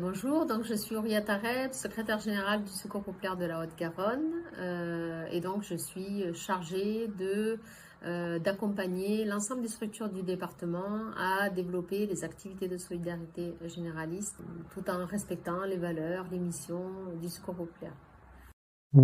Bonjour, donc je suis Ouria Tareb, secrétaire générale du Secours populaire de la Haute-Garonne, et donc je suis chargée d'accompagner l'ensemble des structures du département à développer les activités de solidarité généraliste tout en respectant les valeurs, les missions du Secours populaire. Vous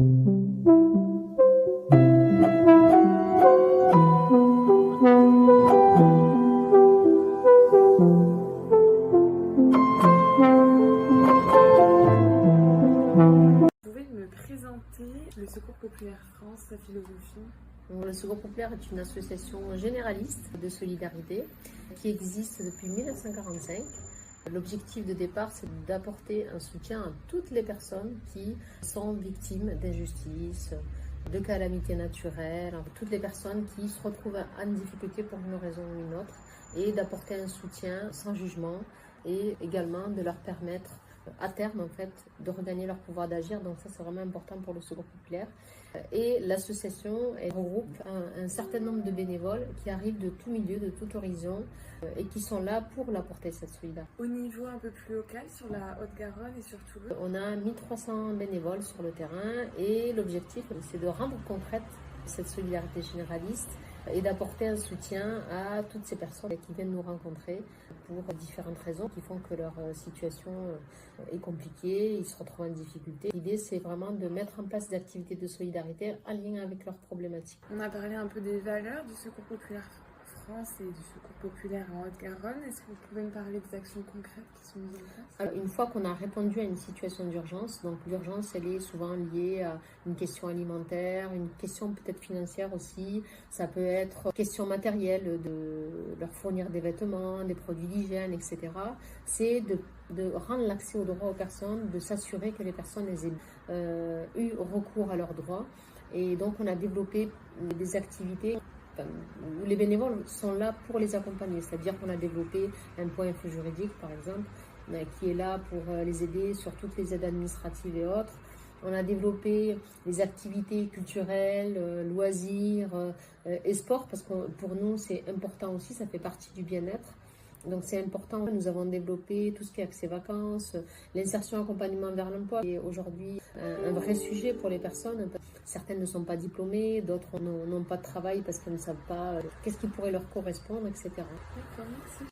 pouvez me présenter le Secours populaire France, sa philosophie? Le Secours populaire est une association généraliste de solidarité qui existe depuis 1945. L'objectif de départ, c'est d'apporter un soutien à toutes les personnes qui sont victimes d'injustices, de calamités naturelles, toutes les personnes qui se retrouvent en difficulté pour une raison ou une autre, et d'apporter un soutien sans jugement et également de leur permettre à terme en fait de regagner leur pouvoir d'agir. Donc ça, c'est vraiment important pour le Secours populaire. Et l'association regroupe un certain nombre de bénévoles qui arrivent de tout milieu, de tout horizon et qui sont là pour l'apporter, cette solidarité. Au niveau un peu plus local, sur la Haute-Garonne et sur Toulouse, on a 1300 bénévoles sur le terrain et l'objectif, c'est de rendre concrète cette solidarité généraliste et d'apporter un soutien à toutes ces personnes qui viennent nous rencontrer pour différentes raisons qui font que leur situation est compliquée, ils se retrouvent en difficulté. L'idée, c'est vraiment de mettre en place des activités de solidarité en lien avec leurs problématiques. on a parlé un peu des valeurs du Secours populaire France et du Secours populaire en Haute-Garonne. Est-ce que vous pouvez me parler des actions concrètes qui sont mises en place? Alors, une fois qu'on a répondu à une situation d'urgence, donc l'urgence, elle est souvent liée à une question alimentaire, une question peut-être financière aussi, ça peut être une question matérielle, de leur fournir des vêtements, des produits d'hygiène, etc. C'est de rendre l'accès aux droits aux personnes, de s'assurer que les personnes aient eu recours à leurs droits. Et donc on a développé des activités où les bénévoles sont là pour les accompagner. C'est-à-dire qu'on a développé un point info juridique, par exemple, qui est là pour les aider sur toutes les aides administratives et autres. On a développé les activités culturelles, loisirs et sport, parce que pour nous, c'est important aussi, ça fait partie du bien-être. Donc c'est important. Nous avons développé tout ce qui est accès vacances, l'insertion accompagnement vers l'emploi. Et aujourd'hui, un vrai sujet pour les personnes. Certaines ne sont pas diplômées, d'autres n'ont pas de travail parce qu'elles ne savent pas qu'est-ce qui pourrait leur correspondre, etc. D'accord, merci.